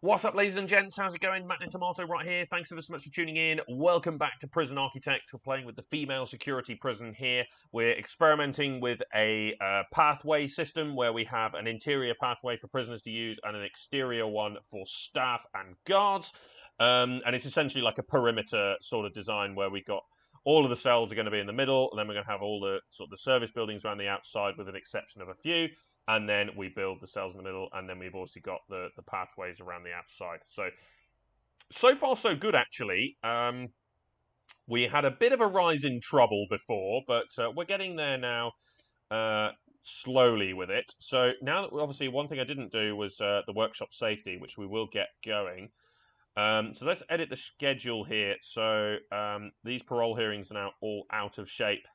What's up, ladies and gents? How's it going? Matt Tomato right here. Thanks ever so much for tuning in. Welcome back to Prison Architect. We're playing with the female security prison here. We're experimenting with a pathway system where we have an interior pathway for prisoners to use and an exterior one for staff and guards. And it's essentially like a perimeter sort of design where we've got all of the cells are going to be in the middle, and then we're going to have all the sort of the service buildings around the outside, with an exception of a few. And then we build the cells in the middle, and then we've also got the pathways around the outside. So far so good actually. We had a bit of a rise in trouble before, but we're getting there now, slowly with it. So now that obviously one thing I didn't do was the workshop safety, which we will get going. So let's edit the schedule here. So these parole hearings are now all out of shape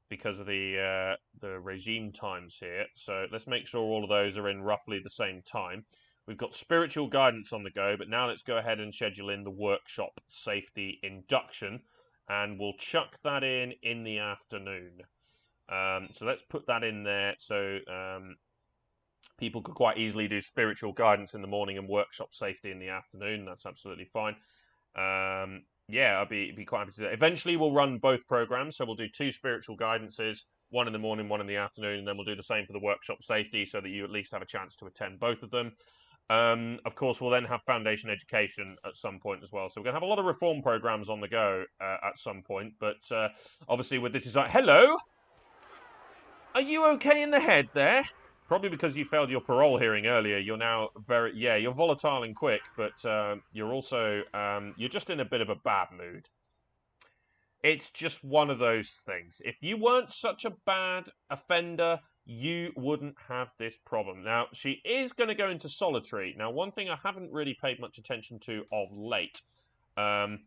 because of the regime times here. So let's make sure all of those are in roughly the same time. We've got spiritual guidance on the go, but now let's go ahead and schedule in the workshop safety induction, and we'll chuck that in the afternoon. So let's put that in there so people could quite easily do spiritual guidance in the morning and workshop safety in the afternoon. That's absolutely fine. Yeah, I'd be quite happy to do that. Eventually, we'll run both programs, so we'll do 2 spiritual guidances, one in the morning, one in the afternoon, and then we'll do the same for the workshop safety, so that you at least have a chance to attend both of them. Of course, we'll then have foundation education at some point as well. So we're going to have a lot of reform programs on the go at some point. But obviously, with this design, hello, are you okay in the head there? Probably because you failed your parole hearing earlier. You're now you're volatile and quick, but you're also you're just in a bit of a bad mood. It's just one of those things. If you weren't such a bad offender, you wouldn't have this problem. Now, she is going to go into solitary. Now, one thing I haven't really paid much attention to of late, and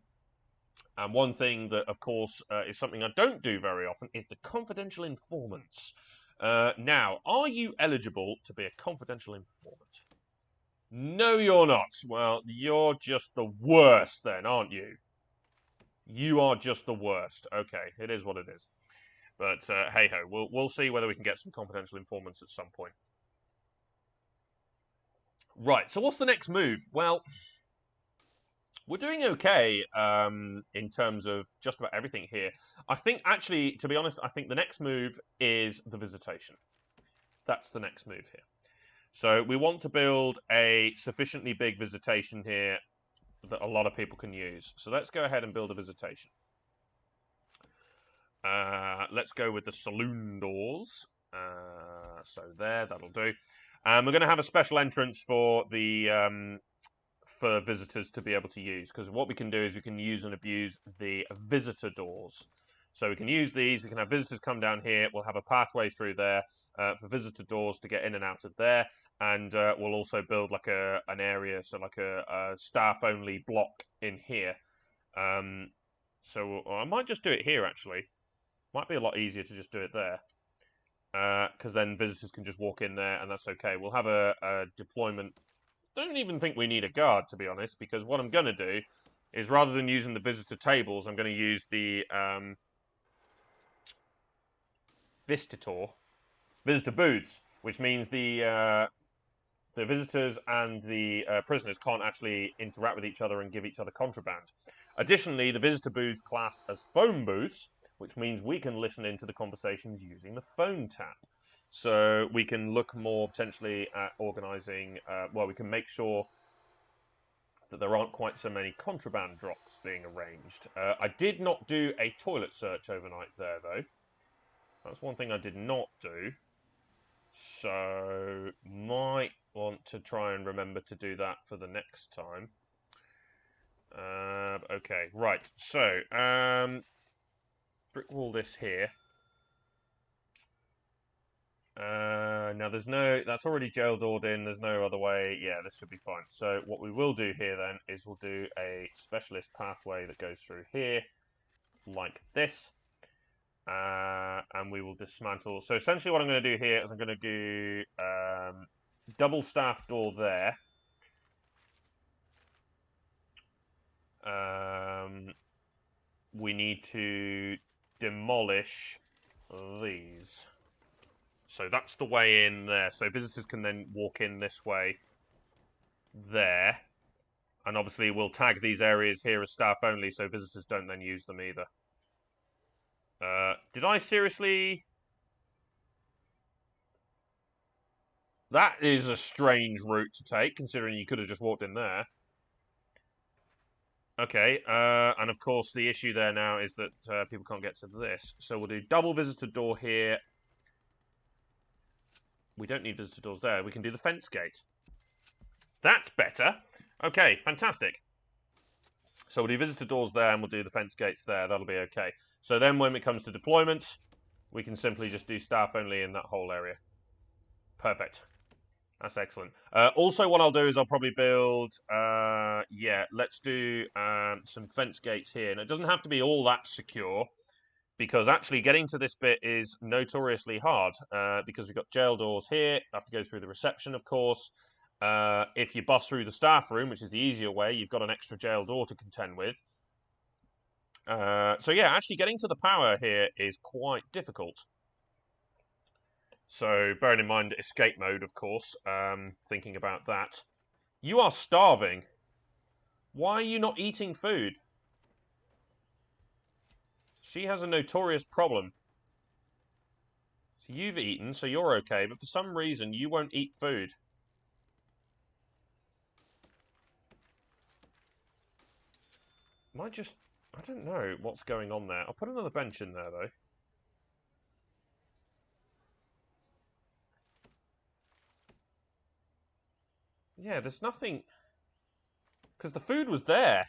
one thing that, of course, is something I don't do very often, is the confidential informants. Now, are you eligible to be a confidential informant? No, you're not. Well, you're just the worst then, aren't you? You are just the worst. Okay, it is what it is. But hey ho, we'll see whether we can get some confidential informants at some point. Right. So what's the next move? Well, we're doing okay in terms of just about everything here. I think actually, to be honest, I think the next move is the visitation. That's the next move here. So we want to build a sufficiently big visitation here that a lot of people can use. So let's go ahead and build a visitation. Let's go with the saloon doors. So there, that'll do. And we're going to have a special entrance for the for visitors to be able to use, because what we can do is we can use and abuse the visitor doors. So we can use these. We can have visitors come down here. We'll have a pathway through there for visitor doors to get in and out of there, and we'll also build like an area, so like a staff-only block in here. So I might just do it here actually. Might be a lot easier to just do it there, because then visitors can just walk in there, and that's okay. We'll have a deployment. Don't even think we need a guard, to be honest, because what I'm going to do is, rather than using the visitor tables, I'm going to use the visitor booths, which means the visitors and the prisoners can't actually interact with each other and give each other contraband. Additionally, the visitor booths classed as phone booths, which means we can listen into the conversations using the phone tap. So we can look more potentially at organising, well, we can make sure that there aren't quite so many contraband drops being arranged. I did not do a toilet search overnight there, though. That's one thing I did not do. So might want to try and remember to do that for the next time. Okay, right. So, brick wall this here. Now there's no, that's already jail doored in, there's no other way. Yeah, this should be fine. So what we will do here then is we'll do a specialist pathway that goes through here, like this. And we will dismantle. So essentially what I'm going to do here is I'm going to do double staff door there. We need to demolish these. So that's the way in there. So visitors can then walk in this way there. And obviously we'll tag these areas here as staff only so visitors don't then use them either. Did I seriously... That is a strange route to take, considering you could have just walked in there. Okay, and of course the issue there now is that people can't get to this. So we'll do double visitor door here. We don't need visitor doors there. We can do the fence gate. That's better. Okay, fantastic. So we'll do visitor doors there and we'll do the fence gates there. That'll be okay. So then when it comes to deployments, we can simply just do staff only in that whole area. Perfect. That's excellent. Also, what I'll do is I'll probably build, yeah, let's do some fence gates here. And it doesn't have to be all that secure, because actually getting to this bit is notoriously hard, because we've got jail doors here. I have to go through the reception, of course. If you bust through the staff room, which is the easier way, you've got an extra jail door to contend with. So yeah, actually getting to the power here is quite difficult. So, bearing in mind escape mode, of course, thinking about that. You are starving. Why are you not eating food? She has a notorious problem. So you've eaten, so you're okay, but for some reason you won't eat food. I don't know what's going on there. I'll put another bench in there, though. Yeah, there's nothing... Because the food was there.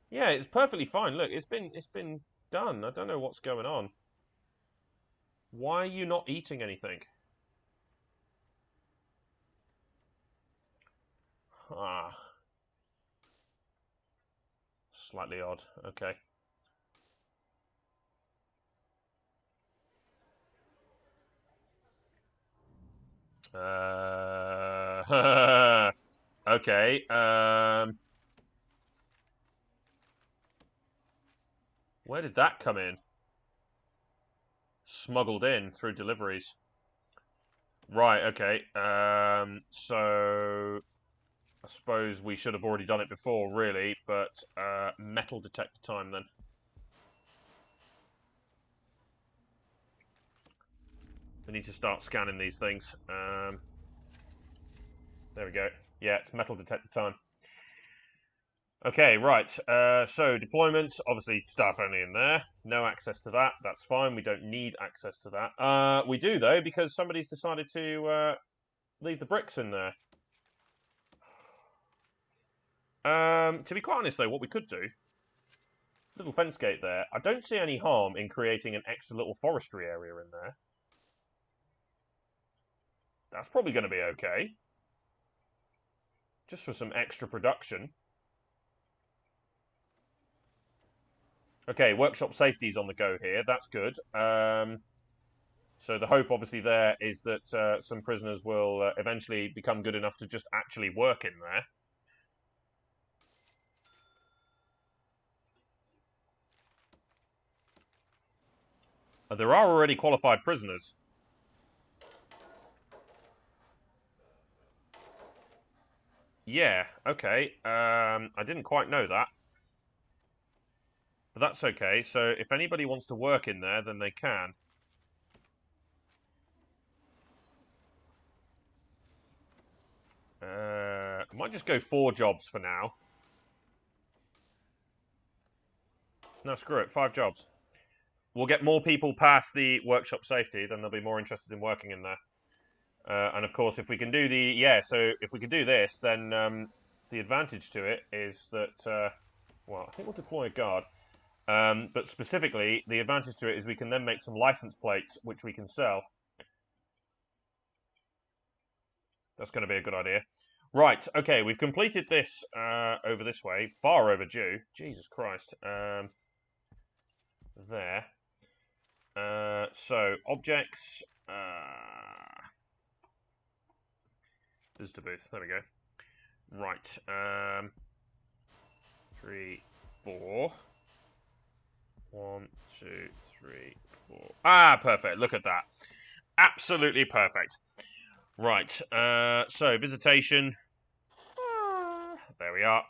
Yeah, it's perfectly fine. Look, it's been done. I don't know what's going on. Why are you not eating anything? Ah. Slightly odd. Okay. Okay. Where did that come in? Smuggled in through deliveries. Right, okay. So I suppose we should have already done it before, really, but metal detector time then. We need to start scanning these things. There we go. Yeah, it's metal detector time. Okay, right. So deployment, obviously staff only in there. No access to that. That's fine. We don't need access to that. We do though, because somebody's decided to leave the bricks in there. To be quite honest though, what we could do, little fence gate there. I don't see any harm in creating an extra little forestry area in there. That's probably going to be okay. Just for some extra production. Okay, workshop safety's on the go here. That's good. So the hope, obviously, there is that some prisoners will eventually become good enough to just actually work in there. There are already qualified prisoners. Yeah, okay. I didn't quite know that. But that's okay. So if anybody wants to work in there, then they can. I might just go 4 jobs for now. No, screw it. 5 jobs. We'll get more people past the workshop safety, then they'll be more interested in working in there. And of course, if we can do so if we can do this, then the advantage to it is that, well, I think we'll deploy a guard. But specifically, the advantage to it is we can then make some license plates, which we can sell. That's going to be a good idea. Right, okay, we've completed this over this way. Far overdue. Jesus Christ. There. So, objects. Visitor booth. There we go. Right. 3, 4. 1, 2, 3, 4. Ah, perfect. Look at that. Absolutely perfect. Right. So, visitation. There we are.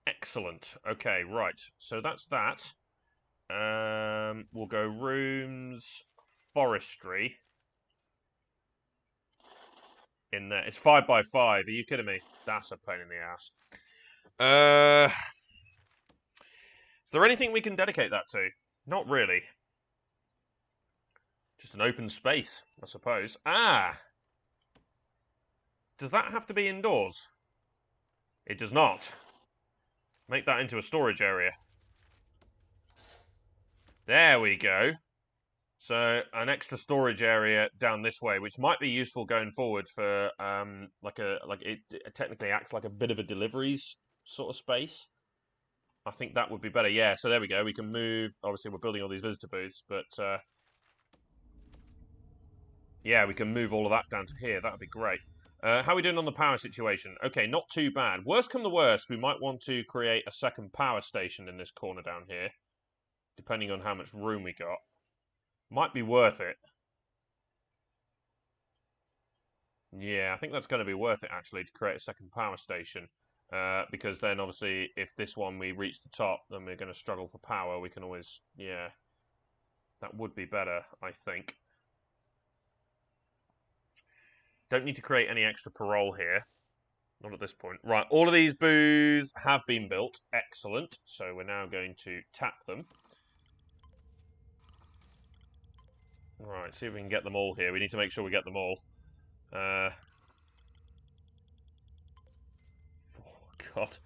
Excellent. Okay, right. So that's that. We'll go rooms, forestry. In there. It's 5 by 5. Are you kidding me? That's a pain in the ass. Is there anything we can dedicate that to? Not really. Just an open space, I suppose. Ah! Does that have to be indoors? It does not. Make that into a storage area. There we go. So an extra storage area down this way, which might be useful going forward for it technically acts like a bit of a deliveries sort of space. I think that would be better. Yeah. So there we go. We can move. Obviously, we're building all these visitor booths, but yeah, we can move all of that down to here. That would be great. How are we doing on the power situation? Okay, not too bad. Worst come the worst, we might want to create a second power station in this corner down here, depending on how much room we got. Might be worth it. Yeah, I think that's going to be worth it, actually, to create a second power station. Because then, obviously, if this one we reach the top, then we're going to struggle for power. We can always, yeah, that would be better, I think. Don't need to create any extra parole here. Not at this point. Right, all of these booths have been built. Excellent. So we're now going to tap them. Right, see if we can get them all here. We need to make sure we get them all. Oh, God.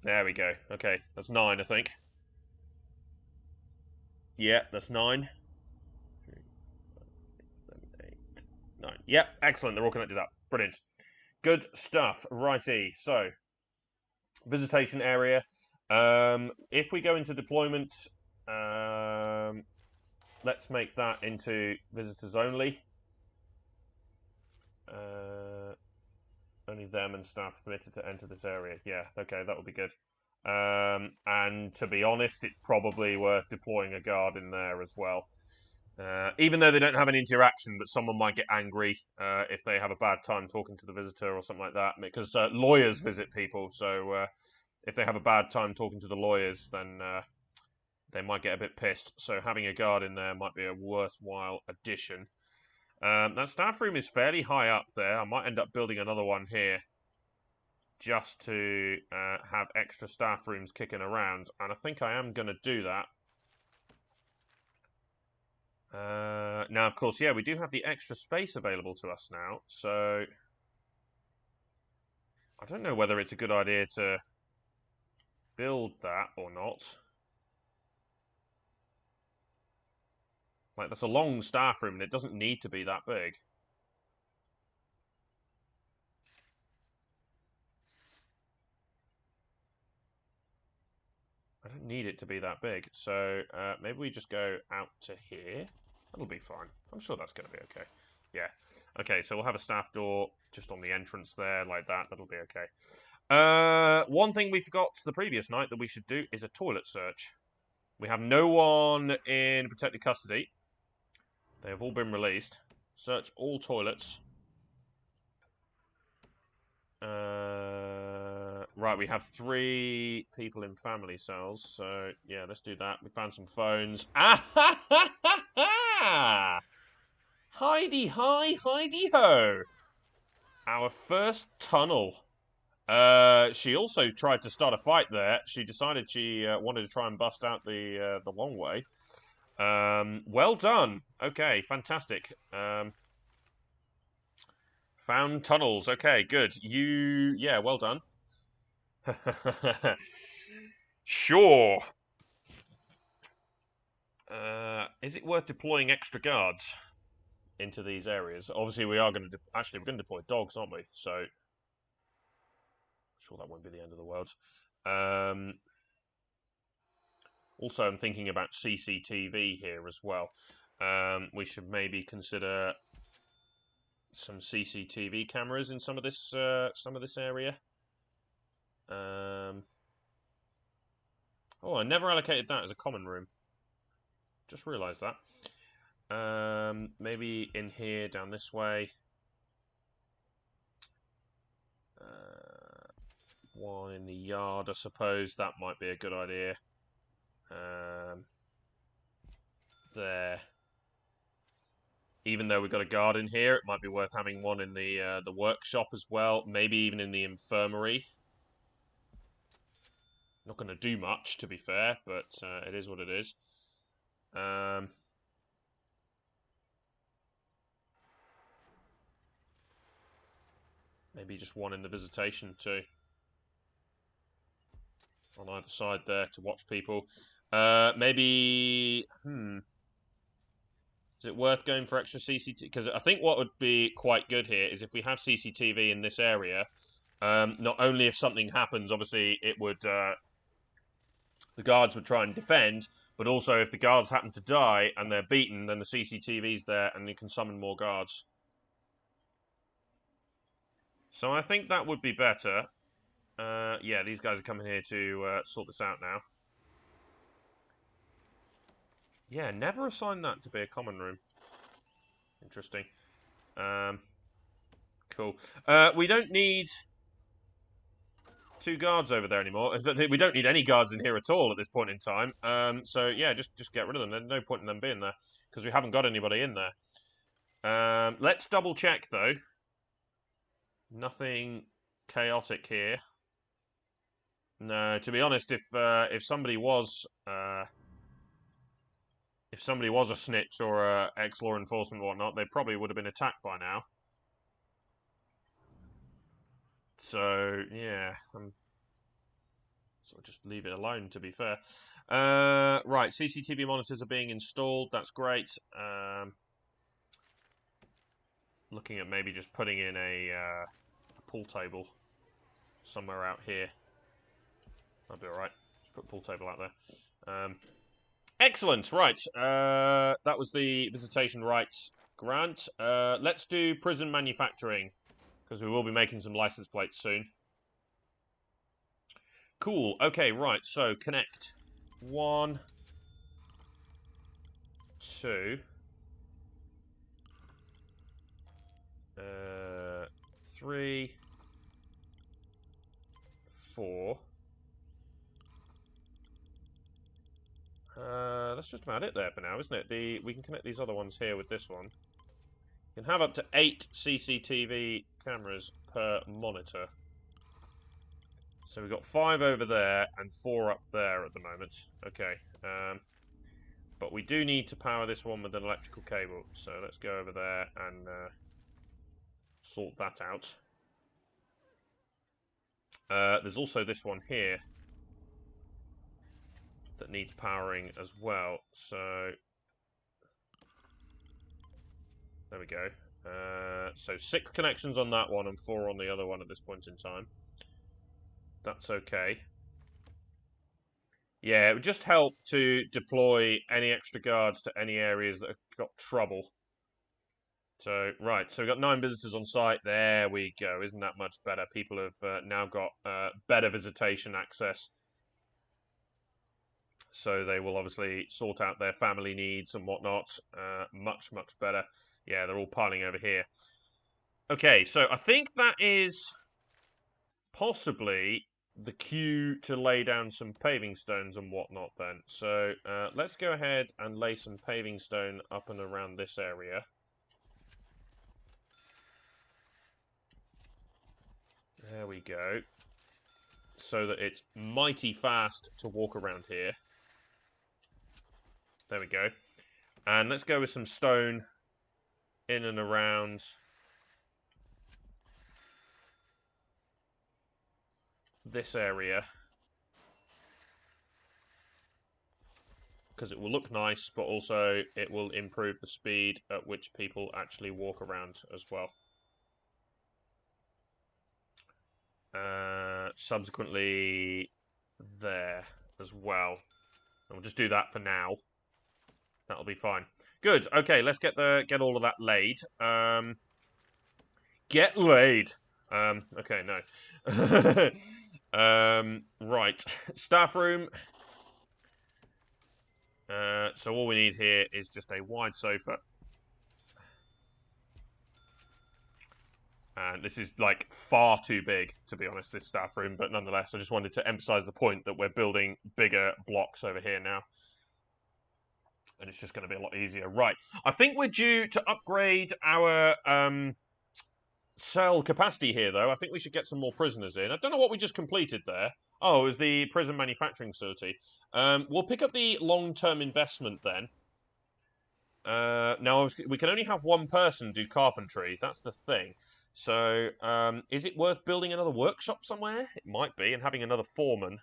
There we go. Okay, that's 9, I think. Yeah, that's 9. 3, 5, 6, 7, 8, 9. Yep, excellent. They're all connected up. Brilliant. Good stuff. Righty. So, visitation area. If we go into deployment, let's make that into visitors only. Only them and staff permitted to enter this area. Yeah, okay, that would be good. And to be honest, it's probably worth deploying a guard in there as well. Even though they don't have any interaction, but someone might get angry if they have a bad time talking to the visitor or something like that. Because lawyers visit people, so if they have a bad time talking to the lawyers, then they might get a bit pissed. So having a guard in there might be a worthwhile addition. That staff room is fairly high up there. I might end up building another one here just to have extra staff rooms kicking around. And I think I am going to do that. Now, of course, yeah, we do have the extra space available to us now. So I don't know whether it's a good idea to build that or not. Like, that's a long staff room, and it doesn't need to be that big. I don't need it to be that big, so maybe we just go out to here. That'll be fine. I'm sure that's going to be okay. Yeah. Okay, so we'll have a staff door just on the entrance there, like that. That'll be okay. One thing we forgot the previous night that we should do is a toilet search. We have no one in protected custody. They have all been released. Search all toilets. Right, we have 3 people in family cells, so yeah, let's do that. We found some phones. Ah ha ha ha ha! Heidi hi, Heidi ho! Our first tunnel. She also tried to start a fight there. She decided she wanted to try and bust out the long way. Well done. Okay, fantastic. Found tunnels. Okay, good. Yeah, well done. Sure. Is it worth deploying extra guards into these areas? Obviously, we are going to we're going to deploy dogs, aren't we? So, I'm sure that won't be the end of the world. Also, I'm thinking about CCTV here as well. We should maybe consider some CCTV cameras in some of this area. Oh, I never allocated that as a common room. Just realised that. Maybe in here, down this way. One in the yard, I suppose. That might be a good idea. There. Even though we've got a garden here, it might be worth having one in the workshop as well. Maybe even in the infirmary. Not going to do much, to be fair, but it is what it is. Maybe just one in the visitation too. On either side there to watch people. Maybe... Is it worth going for extra CCTV? Because I think what would be quite good here is if we have CCTV in this area, not only if something happens, obviously it would... the guards would try and defend, but also if the guards happen to die and they're beaten, then the CCTV's there and you can summon more guards. So I think that would be better. Yeah, these guys are coming here to sort this out now. Yeah, never assigned that to be a common room. Interesting. Cool. We don't need 2 guards over there anymore. We don't need any guards in here at all at this point in time. So yeah, just get rid of them. There's no point in them being there because we haven't got anybody in there. Let's double check though. Nothing chaotic here. No, to be honest, if somebody was a snitch or a ex-law enforcement or whatnot, they probably would have been attacked by now. So yeah, so just leave it alone. To be fair, right. CCTV monitors are being installed. That's great. Looking at maybe just putting in a pool table somewhere out here. That'll be alright. Just put a pool table out there. Excellent, right. That was the visitation rights grant. Let's do prison manufacturing, because we will be making some license plates soon. Cool, okay, right, so connect. 1, 2... 3, 4. That's just about it there for now, isn't it? We can connect these other ones here with this one. You can have up to 8 CCTV cameras per monitor. So we've got 5 over there and 4 up there at the moment. Okay. But we do need to power this one with an electrical cable. So let's go over there and sort that out. There's also this one here that needs powering as well. So there we go. So 6 connections on that one and 4 on the other one at this point in time. That's okay. Yeah, it would just help to deploy any extra guards to any areas that have got trouble. So, right, so we've got 9 visitors on site. There we go. Isn't that much better? People have now got better visitation access. So they will obviously sort out their family needs and whatnot. Much, much better. Yeah, they're all piling over here. Okay, so I think that is possibly the cue to lay down some paving stones and whatnot then. So let's go ahead and lay some paving stone up and around this area. There we go. So that it's mighty fast to walk around here. There we go. And let's go with some stone in and around this area. Because it will look nice, but also it will improve the speed at which people actually walk around as well. Subsequently there as well. And we'll just do that for now. That'll be fine. Good. Okay, let's get all of that laid. Get laid. Okay, no. Right. Staff room. So all we need here is just a wide sofa. And this is, like, far too big, to be honest, this staff room. But nonetheless, I just wanted to emphasize the point that we're building bigger blocks over here now. And it's just going to be a lot easier. Right. I think we're due to upgrade our cell capacity here, though. I think we should get some more prisoners in. I don't know what we just completed there. Oh, it was the prison manufacturing facility. We'll pick up the long-term investment then. Now, we can only have one person do carpentry. That's the thing. So, is it worth building another workshop somewhere? It might be, and having another foreman.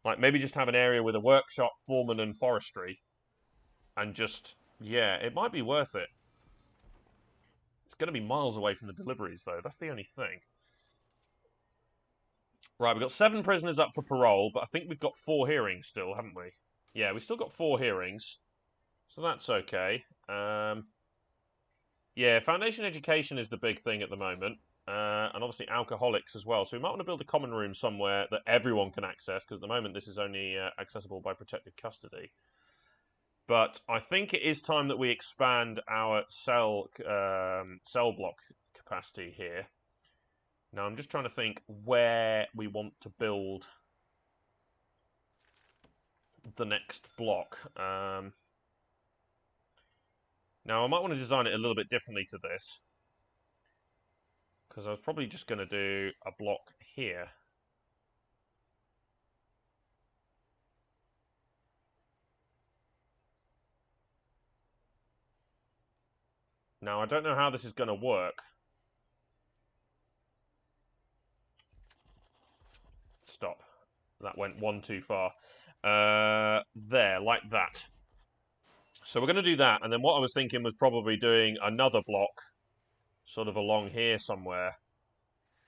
Like, maybe just have an area with a workshop, foreman, and forestry. And just, yeah, it might be worth it. It's going to be miles away from the deliveries, though. That's the only thing. Right, we've got 7 prisoners up for parole, but I think we've got 4 hearings still, haven't we? Yeah, we've still got 4 hearings. So that's okay. Yeah, foundation education is the big thing at the moment. And obviously alcoholics as well. So we might want to build a common room somewhere that everyone can access, because at the moment this is only accessible by protected custody. But I think it is time that we expand our cell block capacity here. Now I'm just trying to think where we want to build the next block. Now I might want to design it a little bit differently to this, because I was probably just going to do a block here. Now, I don't know how this is going to work. Stop. That went one too far. There, like that. So we're going to do that, and then what I was thinking was probably doing another block sort of along here somewhere.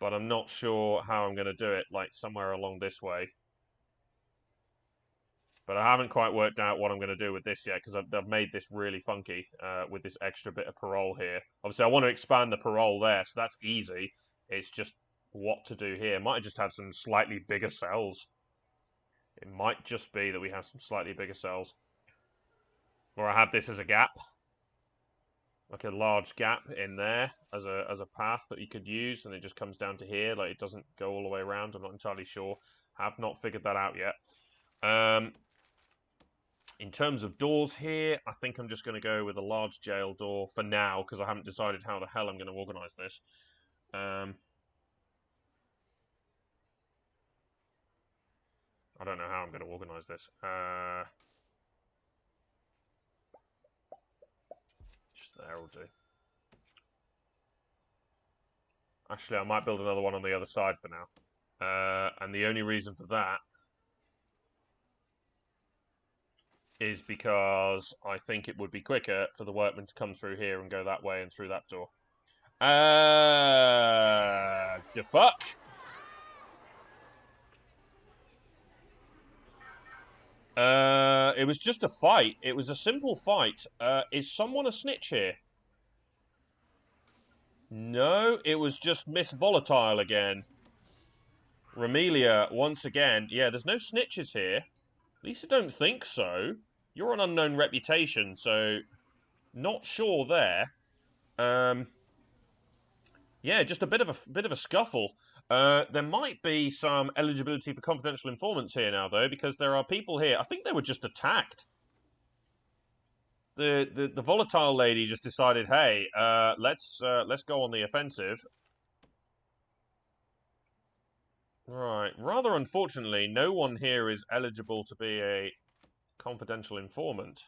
But I'm not sure how I'm going to do it, like somewhere along this way. But I haven't quite worked out what I'm going to do with this yet, because I've made this really funky with this extra bit of parole here. Obviously, I want to expand the parole there, so that's easy. It's just what to do here. Might just have some slightly bigger cells. It might just be that we have some slightly bigger cells. Or I have this as a gap. Like a large gap in there as a path that you could use, and it just comes down to here. Like, it doesn't go all the way around. I'm not entirely sure. Have not figured that out yet. In terms of doors here, I think I'm just going to go with a large jail door for now, because I haven't decided how the hell I'm going to organise this. I don't know how I'm going to organise this. Just there will do. Actually, I might build another one on the other side for now. And the only reason for that is because I think it would be quicker for the workmen to come through here and go that way and through that door. The fuck? It was just a fight. It was a simple fight. Is someone a snitch here? No, it was just Miss Volatile again. Romelia, once again. Yeah, there's no snitches here. At least I don't think so. You're an unknown reputation, so not sure there. Yeah, just a bit of a scuffle. There might be some eligibility for confidential informants here now, though, because there are people here. I think they were just attacked. The volatile lady just decided, hey, let's go on the offensive. Right. Rather unfortunately, no one here is eligible to be a confidential informant,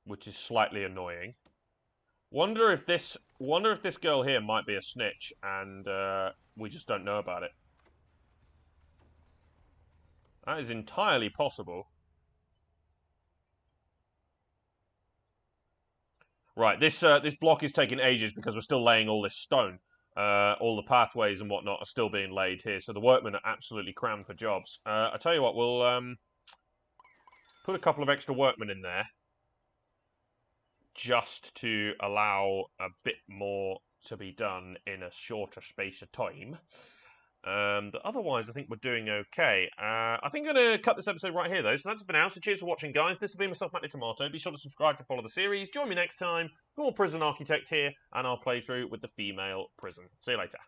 which is slightly annoying. Wonder if this girl here might be a snitch, and we just don't know about it. That is entirely possible. Right, this block is taking ages because we're still laying all this stone. All the pathways and whatnot are still being laid here, so the workmen are absolutely crammed for jobs. I tell you what, we'll put a couple of extra workmen in there, just to allow a bit more to be done in a shorter space of time. But otherwise, I think we're doing okay. I think I'm going to cut this episode right here, though. So that's been out. So cheers for watching, guys. This has been myself, Matty Tomato. Be sure to subscribe to follow the series. Join me next time for more Prison Architect here and our playthrough with the female prison. See you later.